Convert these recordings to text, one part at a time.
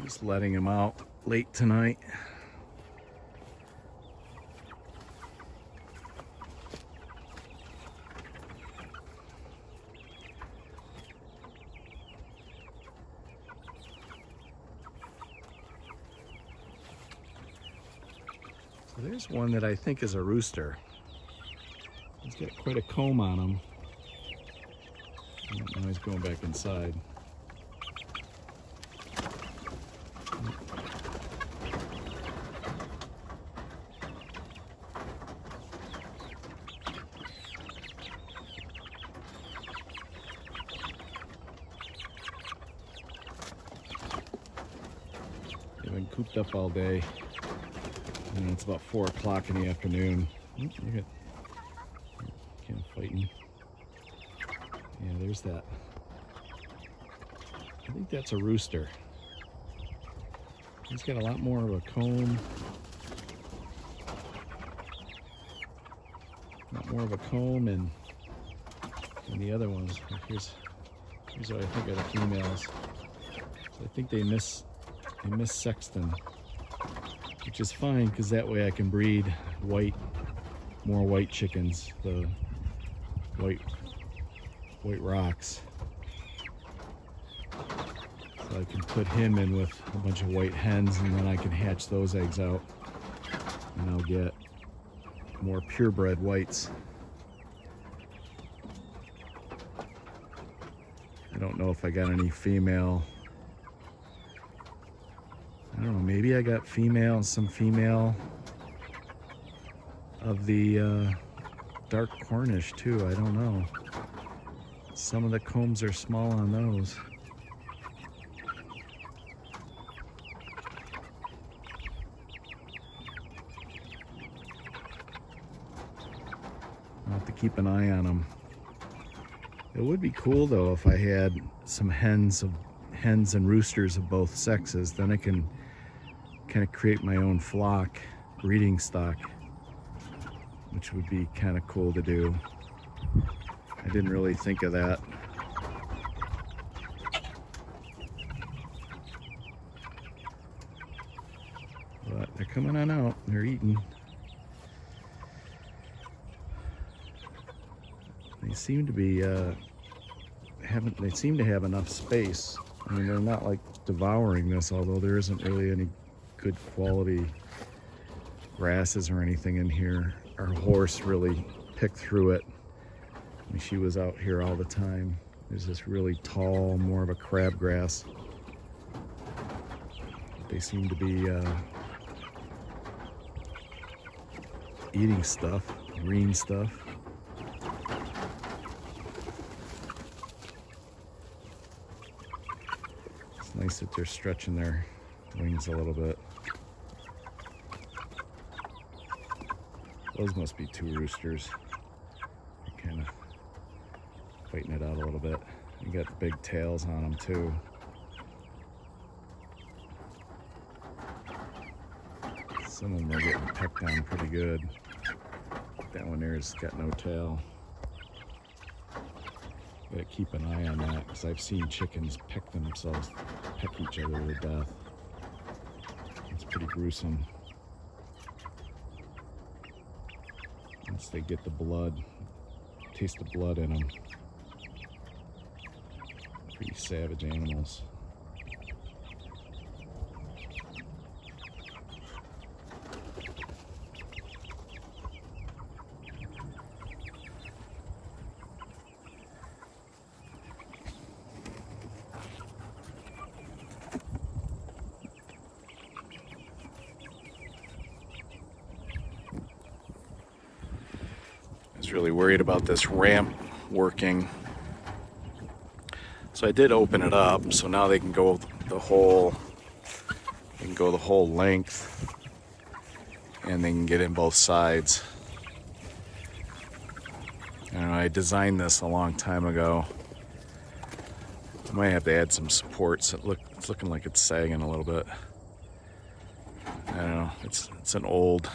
Just letting him out late tonight. So there's one that I think is a rooster. He's got quite a comb on him. Now he's going back inside. They've been cooped up all day. And it's about 4 o'clock in the afternoon. You got kind of fighting. Yeah, there's that. I think that's a rooster. He's got a lot more of a comb. A lot more of a comb and the other ones. Here's what I think are the females. So I think they miss Sexton, which is fine because that way I can breed more white chickens, the white rocks. So I can put him in with a bunch of white hens and then I can hatch those eggs out and I'll get more purebred whites. I don't know if I got any female. I don't know, maybe I got some female of the dark Cornish too, I don't know. Some of the combs are small on those. I'll have to keep an eye on them. It would be cool though if I had some hens and roosters of both sexes. Then I can kind of create my own flock breeding stock, which would be kind of cool to do. I didn't really think of that. But they're coming on out. They're eating. They seem to be they seem to have enough space. I mean, they're not like devouring this, although there isn't really any good quality grasses or anything in here. Our horse really picked through it. I mean, she was out here all the time. There's this really tall, more of a crabgrass. They seem to be eating stuff, green stuff. It's nice that they're stretching their wings a little bit. Those must be 2 roosters. Kind of fighting it out a little bit. You got big tails on them too. Some of them are getting pecked on pretty good. That one there has got no tail. Gotta keep an eye on that because I've seen chickens peck each other to death. It's pretty gruesome. Once they get the blood, taste the blood in them. Pretty savage animals. I was really worried about this ramp working. So I did open it up, so now they can go the whole length and they can get in both sides. I designed this a long time ago. I might have to add some supports. It's looking like it's sagging a little bit. I don't know, it's an old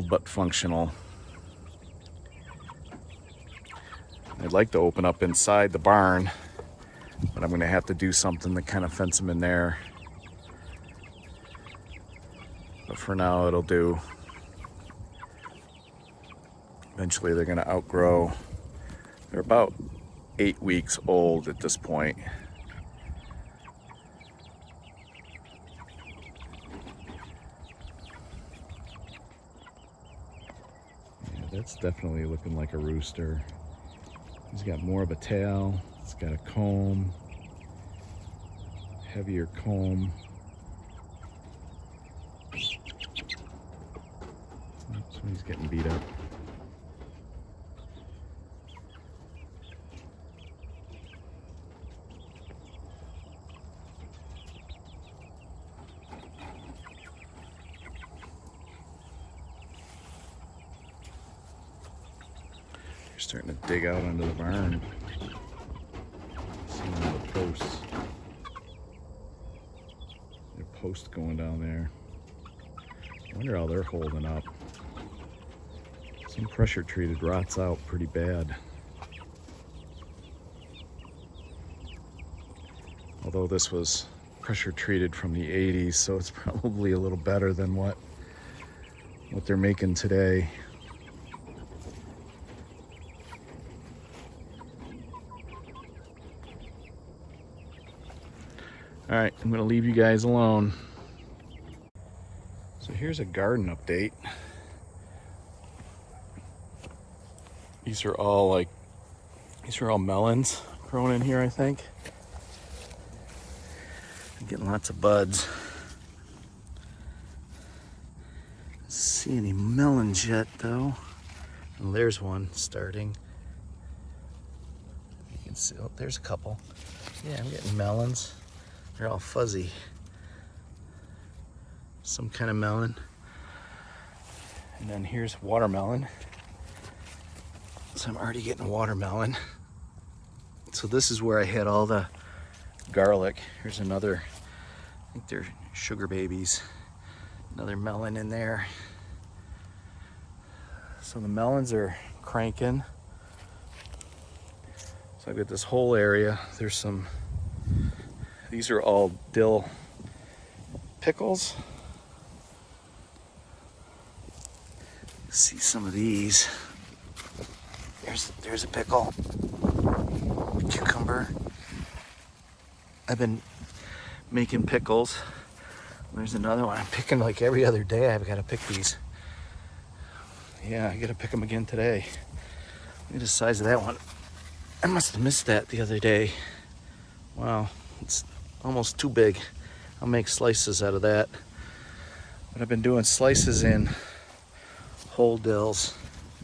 but functional. I'd like to open up inside the barn, but I'm gonna have to do something to kind of fence them in there. But for now, it'll do. Eventually, they're gonna outgrow. They're about 8 weeks old at this point. Yeah, that's definitely looking like a rooster. He's got more of a tail. It's got a comb, heavier comb. So he's getting beat up. They're starting to dig out under the barn. See one of the posts. Their post going down there. I wonder how they're holding up. Some pressure treated rots out pretty bad. Although this was pressure treated from the 80s, so it's probably a little better than what they're making today. All right, I'm gonna leave you guys alone. So here's a garden update. These are all melons growing in here, I think. I'm getting lots of buds. Don't see any melons yet though. Well, there's one starting. You can see, oh, there's a couple. Yeah, I'm getting melons. They're all fuzzy. Some kind of melon. And then here's watermelon. So I'm already getting watermelon. So this is where I had all the garlic. Here's another, I think they're sugar babies. Another melon in there. So the melons are cranking. So I've got this whole area. There's some, these are all dill pickles. See some of these. There's a pickle. Cucumber. I've been making pickles. There's another one. I'm picking like every other day. I've got to pick these. Yeah, I got to pick them again today. Look at the size of that one. I must have missed that the other day. Wow, it's almost too big. I'll make slices out of that. But I've been doing slices in whole dills.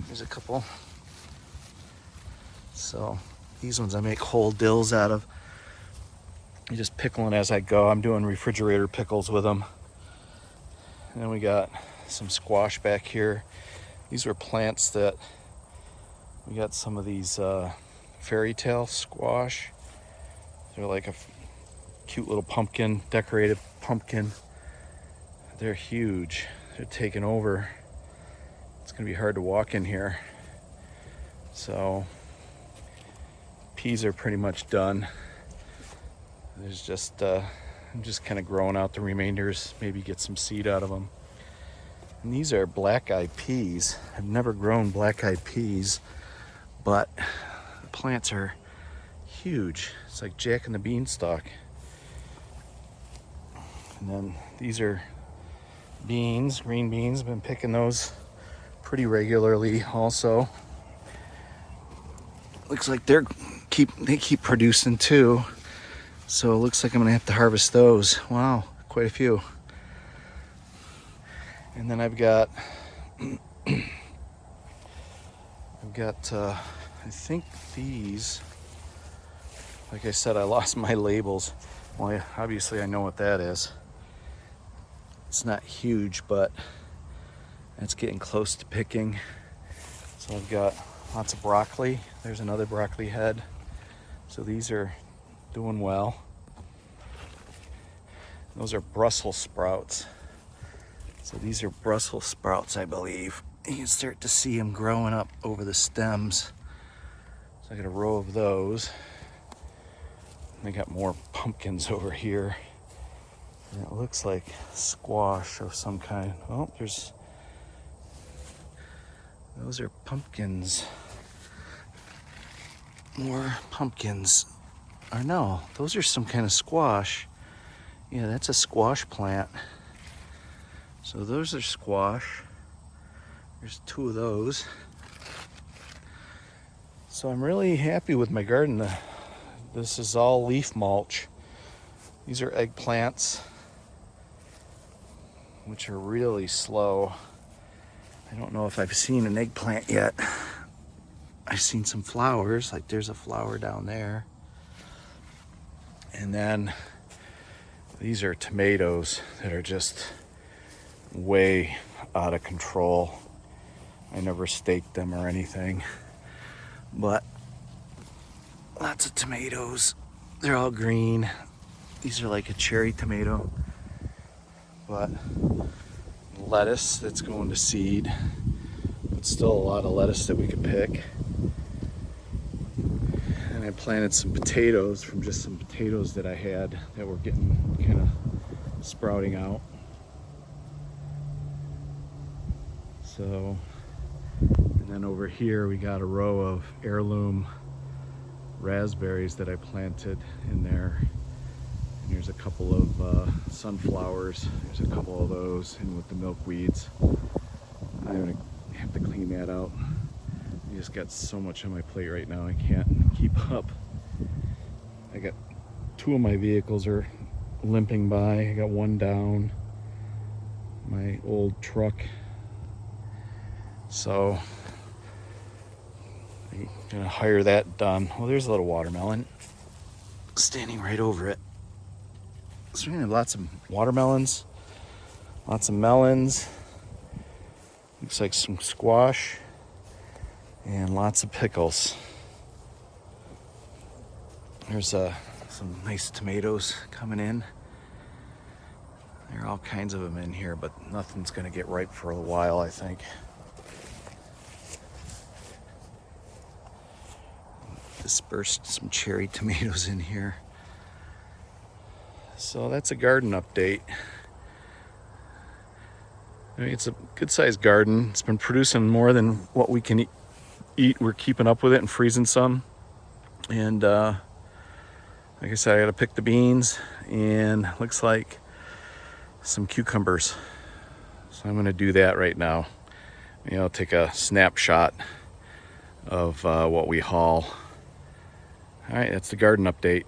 There's a couple. So these ones I make whole dills out of. You just pickling as I go. I'm doing refrigerator pickles with them. And then we got some squash back here. These are plants that we got some of these fairy tale squash. They're like a cute little pumpkin, decorative pumpkin. They're huge. They're taking over. It's gonna be hard to walk in here. So peas are pretty much done. There's just I'm just kind of growing out the remainders, maybe get some seed out of them. And these are black-eyed peas. I've never grown black-eyed peas, but the plants are huge. It's like Jack and the Beanstalk. And then these are beans, green beans. I've been picking those pretty regularly also. Looks like they keep producing too. So it looks like I'm gonna have to harvest those. Wow, quite a few. And then I've got I think these, like I said, I lost my labels. Well, obviously I know what that is. It's not huge, but it's getting close to picking. So I've got lots of broccoli. There's another broccoli head. So these are doing well. Those are Brussels sprouts. So these are Brussels sprouts, I believe. You can start to see them growing up over the stems. So I got a row of those. They got more pumpkins over here. And it looks like squash of some kind. Oh, those are pumpkins. More pumpkins. Or no, those are some kind of squash. Yeah, that's a squash plant. So those are squash. There's 2 of those. So I'm really happy with my garden. This is all leaf mulch. These are eggplants, which are really slow. I don't know if I've seen an eggplant yet. I've seen some flowers, like there's a flower down there. And then these are tomatoes that are just way out of control. I never staked them or anything, but lots of tomatoes. They're all green. These are like a cherry tomato, but lettuce that's going to seed, but still a lot of lettuce that we could pick. And I planted some potatoes from just some potatoes that I had that were getting kind of sprouting out. So, and then over here we got a row of heirloom raspberries that I planted in there. And there's a couple of sunflowers. There's a couple of those in with the milkweeds. I'm gonna have to clean that out. I just got so much on my plate right now, I can't keep up. I got 2 of my vehicles are limping by. I got 1 down, my old truck. So I'm gonna hire that done. Well, there's a little watermelon standing right over it. So we have lots of watermelons, lots of melons, looks like some squash, and lots of pickles. There's some nice tomatoes coming in. There are all kinds of them in here, but nothing's gonna get ripe for a while, I think. Dispersed some cherry tomatoes in here. So that's a garden update. I mean, it's a good sized garden. It's been producing more than what we can eat. We're keeping up with it and freezing some. And like I said, I gotta pick the beans, and looks like some cucumbers. So I'm gonna do that right now. Maybe I'll take a snapshot of what we haul. All right, that's the garden update.